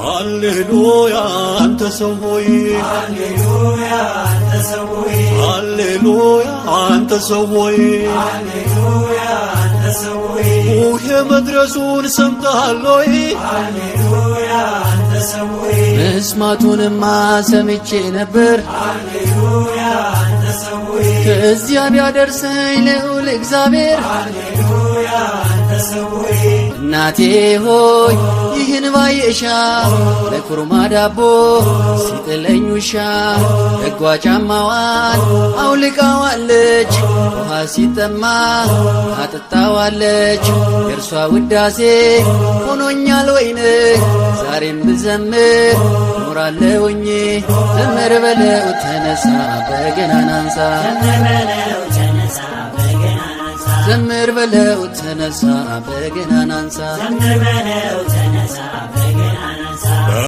ሃሌሉያ አንተ ሰው ሆይ ሃሌሉያ አንተ ሰው ሆይ ሃሌሉያ አንተ ሰው ሆይ ሃሌሉያ አንተ ሰው ሆይ ቡሄ መድረሱን ሰምተሃል ሆይ ሃሌሉያ አንተ ሰው ሆይ መስማቱንማ ሰምቼ ነበር ሃሌሉያ አንተ ሰው ሆይ ከዚያ ቢያደርሰኝ ልዑል እግዚአብሔር ሃሌሉያ አንተ ሰው ሆይ እናቴ ሆይ ይህን ባየሻ ለኩርማ ዳቦ ሲጥለኝ ውሻ ደጓ ጫማዋን አውልቃዋለች ውሃ ሲጠማ አጥጣዋለች የእርሷ ውዳሴ ሆኖኛል ወይን ዛሬም ብዘምር ኖራለሁኝ ዘምር በለው ተነሳ በገናን አንሳ ዘምር በለው ተነሳ በገናን አንሳ ዘምር በለው ተነሳ በገናን